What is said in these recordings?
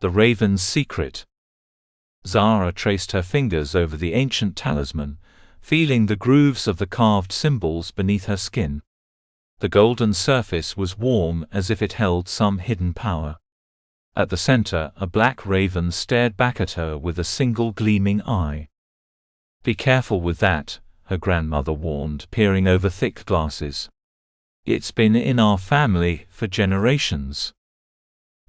The Raven's Secret. Zara traced her fingers over the ancient talisman, feeling the grooves of the carved symbols beneath her skin. The golden surface was warm as if it held some hidden power. At the center, a black raven stared back at her with a single gleaming eye. "Be careful with that," her grandmother warned, peering over thick glasses. "It's been in our family for generations."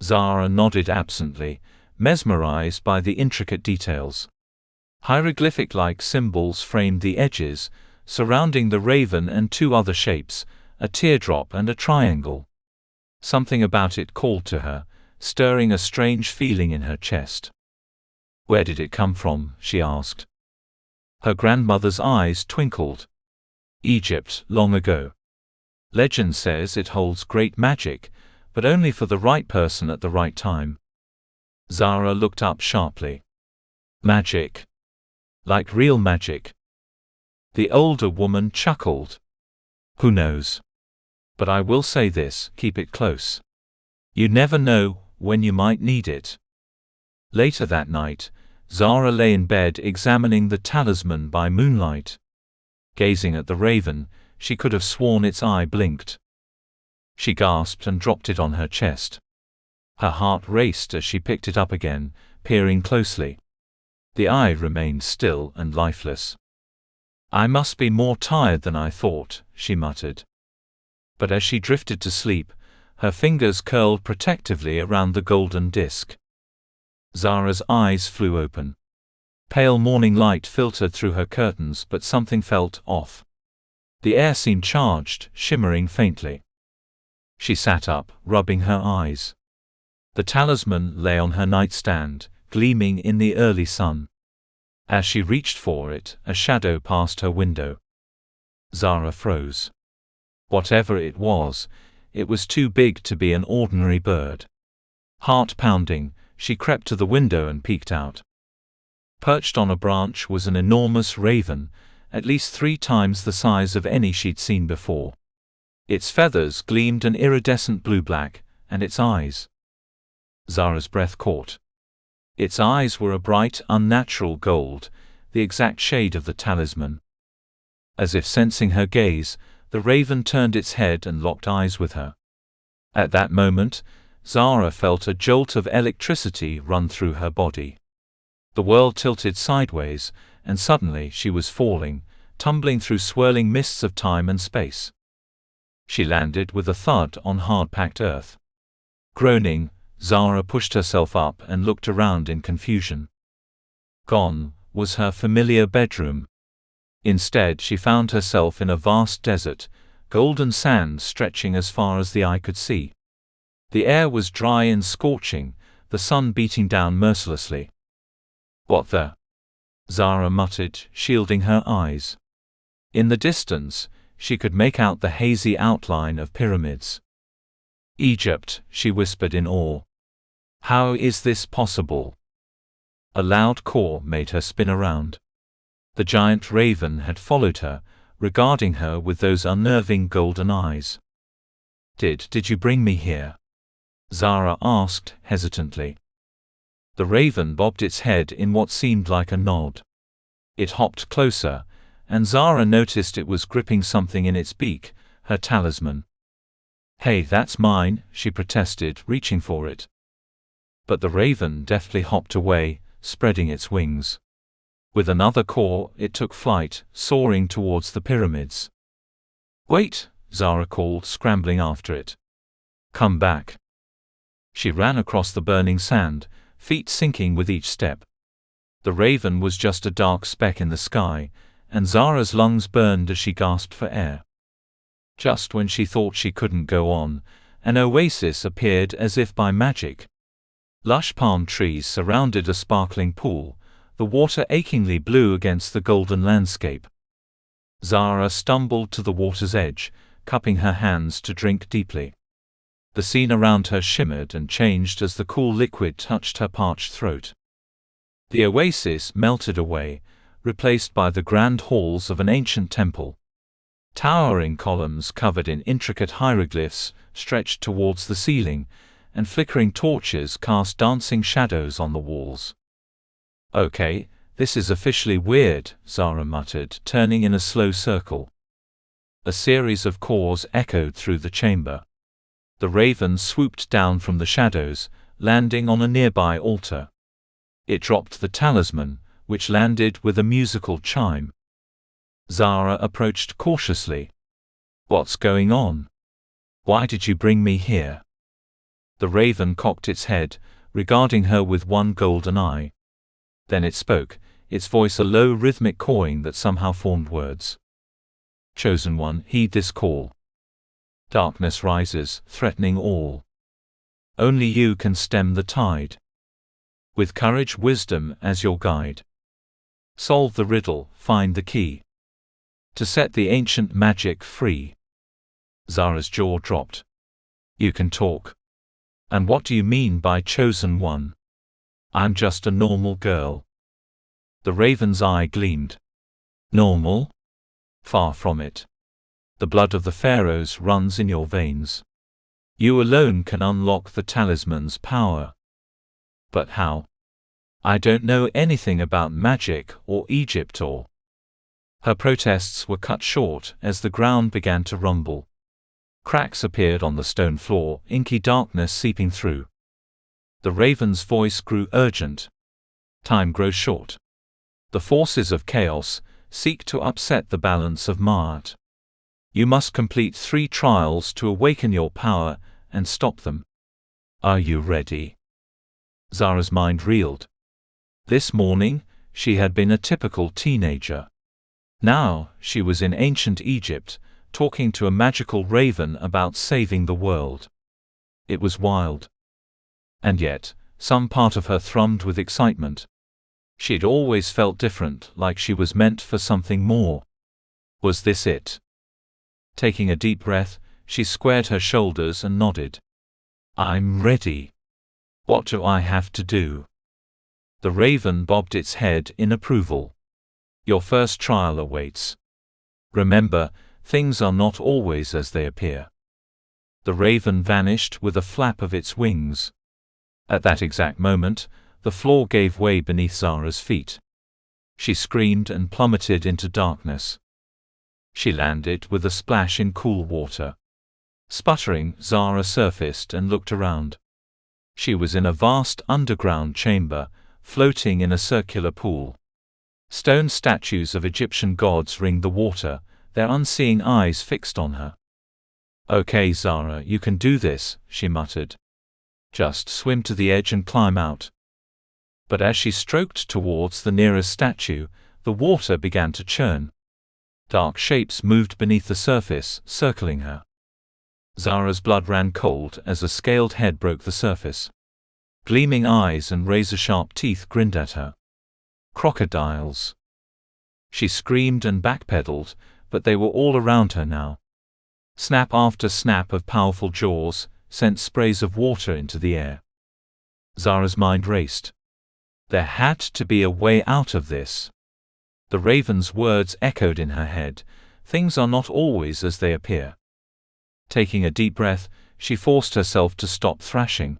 Zara nodded absently, mesmerized by the intricate details. Hieroglyphic-like symbols framed the edges, surrounding the raven and two other shapes, a teardrop and a triangle. Something about it called to her, stirring a strange feeling in her chest. "Where did it come from?" she asked. Her grandmother's eyes twinkled. "Egypt, long ago. Legend says it holds great magic, but only for the right person at the right time." Zara looked up sharply. "Magic? Like real magic?" The older woman chuckled. "Who knows? But I will say this, keep it close. You never know when you might need it." Later that night, Zara lay in bed examining the talisman by moonlight. Gazing at the raven, she could have sworn its eye blinked. She gasped and dropped it on her chest. Her heart raced as she picked it up again, peering closely. The eye remained still and lifeless. "I must be more tired than I thought," she muttered. But as she drifted to sleep, her fingers curled protectively around the golden disk. Zara's eyes flew open. Pale morning light filtered through her curtains, but something felt off. The air seemed charged, shimmering faintly. She sat up, rubbing her eyes. The talisman lay on her nightstand, gleaming in the early sun. As she reached for it, a shadow passed her window. Zara froze. Whatever it was too big to be an ordinary bird. Heart pounding, she crept to the window and peeked out. Perched on a branch was an enormous raven, at least 3 times the size of any she'd seen before. Its feathers gleamed an iridescent blue-black, and its eyes. Zara's breath caught. Its eyes were a bright, unnatural gold, the exact shade of the talisman. As if sensing her gaze, the raven turned its head and locked eyes with her. At that moment, Zara felt a jolt of electricity run through her body. The world tilted sideways, and suddenly she was falling, tumbling through swirling mists of time and space. She landed with a thud on hard-packed earth. Groaning, Zara pushed herself up and looked around in confusion. Gone was her familiar bedroom. Instead, she found herself in a vast desert, golden sand stretching as far as the eye could see. The air was dry and scorching, the sun beating down mercilessly. "What the?" Zara muttered, shielding her eyes. In the distance, she could make out the hazy outline of pyramids. "Egypt," she whispered in awe. "How is this possible?" A loud caw made her spin around. The giant raven had followed her, regarding her with those unnerving golden eyes. Did you bring me here?" Zara asked, hesitantly. The raven bobbed its head in what seemed like a nod. It hopped closer, and Zara noticed it was gripping something in its beak, her talisman. "Hey, that's mine," she protested, reaching for it. But the raven deftly hopped away, spreading its wings. With another caw, it took flight, soaring towards the pyramids. "Wait!" Zara called, scrambling after it. "Come back." She ran across the burning sand, feet sinking with each step. The raven was just a dark speck in the sky, and Zara's lungs burned as she gasped for air. Just when she thought she couldn't go on, an oasis appeared as if by magic. Lush palm trees surrounded a sparkling pool, the water achingly blue against the golden landscape. Zara stumbled to the water's edge, cupping her hands to drink deeply. The scene around her shimmered and changed as the cool liquid touched her parched throat. The oasis melted away, replaced by the grand halls of an ancient temple. Towering columns covered in intricate hieroglyphs stretched towards the ceiling, and flickering torches cast dancing shadows on the walls. "Okay, this is officially weird," Zara muttered, turning in a slow circle. A series of caws echoed through the chamber. The raven swooped down from the shadows, landing on a nearby altar. It dropped the talisman, which landed with a musical chime. Zara approached cautiously. "What's going on? Why did you bring me here?" The raven cocked its head, regarding her with one golden eye. Then it spoke, its voice a low rhythmic cawing that somehow formed words. "Chosen One, heed this call. Darkness rises, threatening all. Only you can stem the tide. With courage, wisdom as your guide. Solve the riddle, find the key. To set the ancient magic free." Zara's jaw dropped. "You can talk. And what do you mean by chosen one? I'm just a normal girl." The raven's eye gleamed. "Normal? Far from it. The blood of the pharaohs runs in your veins. You alone can unlock the talisman's power." "But how? I don't know anything about magic or Egypt or—" Her protests were cut short as the ground began to rumble. Cracks appeared on the stone floor, inky darkness seeping through. The raven's voice grew urgent. "Time grows short. The forces of chaos seek to upset the balance of Ma'at. You must complete 3 trials to awaken your power and stop them. Are you ready?" Zara's mind reeled. This morning, she had been a typical teenager. Now, she was in ancient Egypt, talking to a magical raven about saving the world. It was wild. And yet, some part of her thrummed with excitement. She'd always felt different, like she was meant for something more. Was this it? Taking a deep breath, she squared her shoulders and nodded. "I'm ready. What do I have to do?" The raven bobbed its head in approval. "Your first trial awaits. Remember, things are not always as they appear." The raven vanished with a flap of its wings. At that exact moment, the floor gave way beneath Zara's feet. She screamed and plummeted into darkness. She landed with a splash in cool water. Sputtering, Zara surfaced and looked around. She was in a vast underground chamber, floating in a circular pool. Stone statues of Egyptian gods ringed the water, their unseeing eyes fixed on her. "Okay, Zara, you can do this," she muttered. "Just swim to the edge and climb out." But as she stroked towards the nearest statue, the water began to churn. Dark shapes moved beneath the surface, circling her. Zara's blood ran cold as a scaled head broke the surface. Gleaming eyes and razor-sharp teeth grinned at her. Crocodiles. She screamed and backpedaled, but they were all around her now. Snap after snap of powerful jaws sent sprays of water into the air. Zara's mind raced. There had to be a way out of this. The raven's words echoed in her head, "Things are not always as they appear." Taking a deep breath, she forced herself to stop thrashing.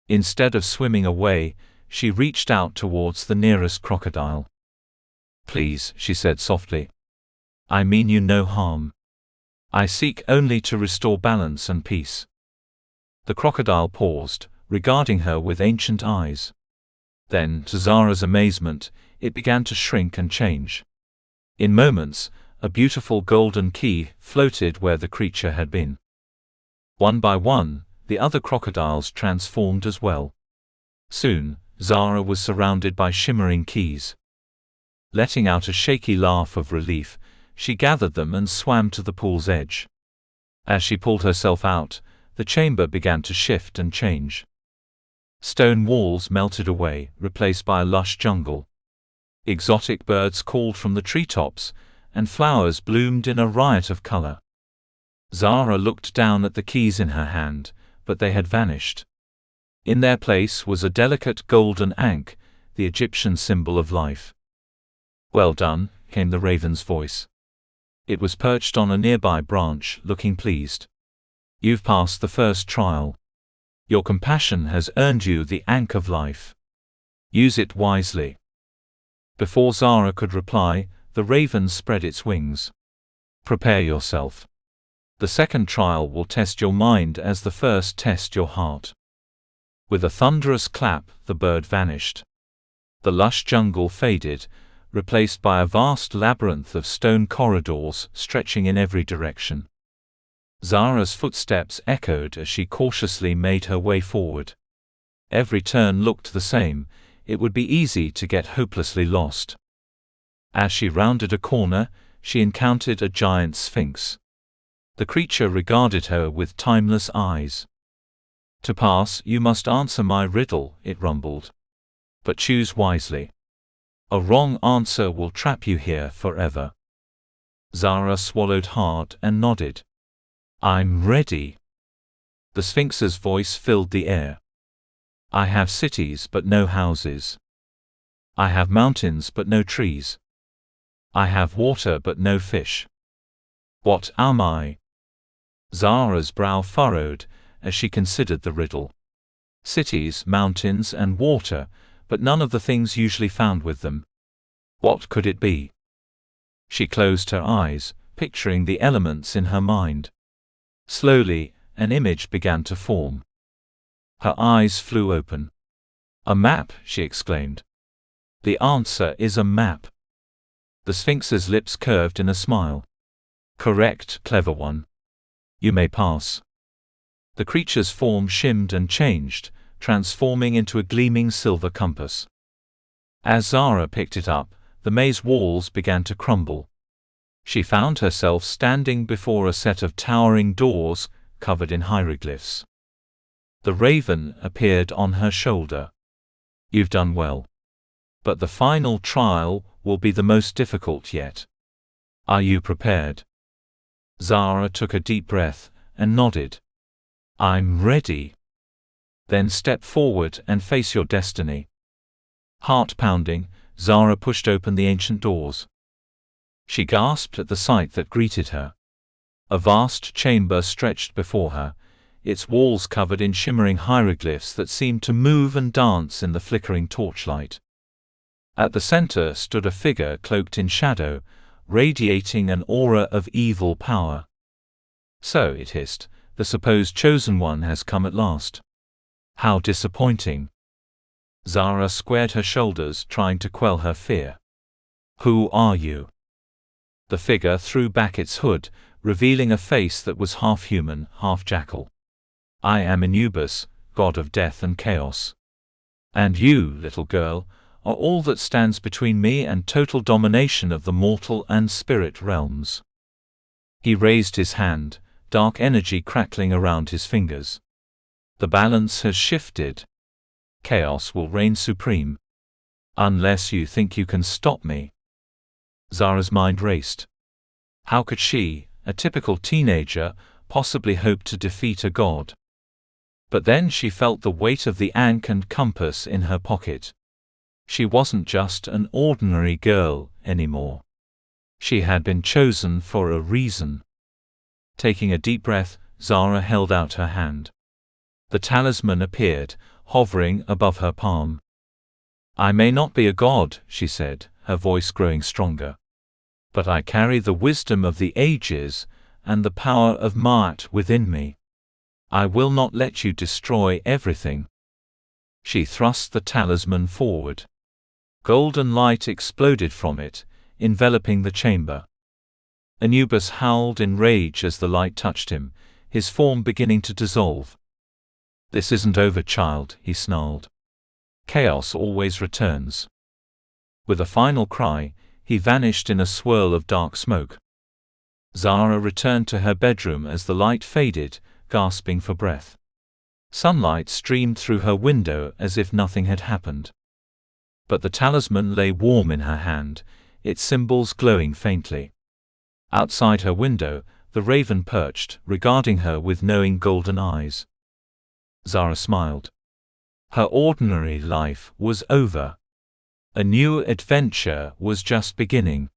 Instead of swimming away, she reached out towards the nearest crocodile. "Please," she said softly. "I mean you no harm. I seek only to restore balance and peace." The crocodile paused, regarding her with ancient eyes. Then, to Zara's amazement, it began to shrink and change. In moments, a beautiful golden key floated where the creature had been. One by one, the other crocodiles transformed as well. Soon, Zara was surrounded by shimmering keys. Letting out a shaky laugh of relief, she gathered them and swam to the pool's edge. As she pulled herself out, the chamber began to shift and change. Stone walls melted away, replaced by a lush jungle. Exotic birds called from the treetops, and flowers bloomed in a riot of color. Zara looked down at the keys in her hand, but they had vanished. In their place was a delicate golden ankh, the Egyptian symbol of life. "Well done," came the raven's voice. It was perched on a nearby branch, looking pleased. "You've passed the first trial. Your compassion has earned you the Ankh of life. Use it wisely." Before Zara could reply, the raven spread its wings. "Prepare yourself. The second trial will test your mind as the first test your heart." With a thunderous clap, the bird vanished. The lush jungle faded, replaced by a vast labyrinth of stone corridors stretching in every direction. Zara's footsteps echoed as she cautiously made her way forward. Every turn looked the same. It would be easy to get hopelessly lost. As she rounded a corner, she encountered a giant sphinx. The creature regarded her with timeless eyes. "To pass, you must answer my riddle," it rumbled. "But choose wisely. A wrong answer will trap you here forever." Zara swallowed hard and nodded. "I'm ready." The Sphinx's voice filled the air. "I have cities but no houses. I have mountains but no trees. I have water but no fish. What am I?" Zara's brow furrowed as she considered the riddle. Cities, mountains, and water, but none of the things usually found with them. What could it be? She closed her eyes, picturing the elements in her mind. Slowly, an image began to form. Her eyes flew open. "A map!" she exclaimed. "The answer is a map." The Sphinx's lips curved in a smile. "Correct, clever one. You may pass." The creature's form shimmed and changed, transforming into a gleaming silver compass. As Zara picked it up, the maze walls began to crumble. She found herself standing before a set of towering doors, covered in hieroglyphs. The raven appeared on her shoulder. "You've done well. But the final trial will be the most difficult yet. Are you prepared?" Zara took a deep breath and nodded. "I'm ready." "Then step forward and face your destiny." Heart pounding, Zara pushed open the ancient doors. She gasped at the sight that greeted her. A vast chamber stretched before her, its walls covered in shimmering hieroglyphs that seemed to move and dance in the flickering torchlight. At the center stood a figure cloaked in shadow, radiating an aura of evil power. "So," it hissed, "the supposed chosen one has come at last. How disappointing." Zara squared her shoulders, trying to quell her fear. "Who are you?" The figure threw back its hood, revealing a face that was half human, half jackal. "I am Anubis, god of death and chaos. And you, little girl, are all that stands between me and total domination of the mortal and spirit realms." He raised his hand, dark energy crackling around his fingers. "The balance has shifted. Chaos will reign supreme. Unless you think you can stop me." Zara's mind raced. How could she, a typical teenager, possibly hope to defeat a god? But then she felt the weight of the Ankh and compass in her pocket. She wasn't just an ordinary girl anymore. She had been chosen for a reason. Taking a deep breath, Zara held out her hand. The talisman appeared, hovering above her palm. "I may not be a god," she said, her voice growing stronger. "But I carry the wisdom of the ages, and the power of Ma'at within me. I will not let you destroy everything." She thrust the talisman forward. Golden light exploded from it, enveloping the chamber. Anubis howled in rage as the light touched him, his form beginning to dissolve. "This isn't over, child," he snarled. "Chaos always returns." With a final cry, he vanished in a swirl of dark smoke. Zara returned to her bedroom as the light faded, gasping for breath. Sunlight streamed through her window as if nothing had happened. But the talisman lay warm in her hand, its symbols glowing faintly. Outside her window, the raven perched, regarding her with knowing golden eyes. Zara smiled. Her ordinary life was over. A new adventure was just beginning.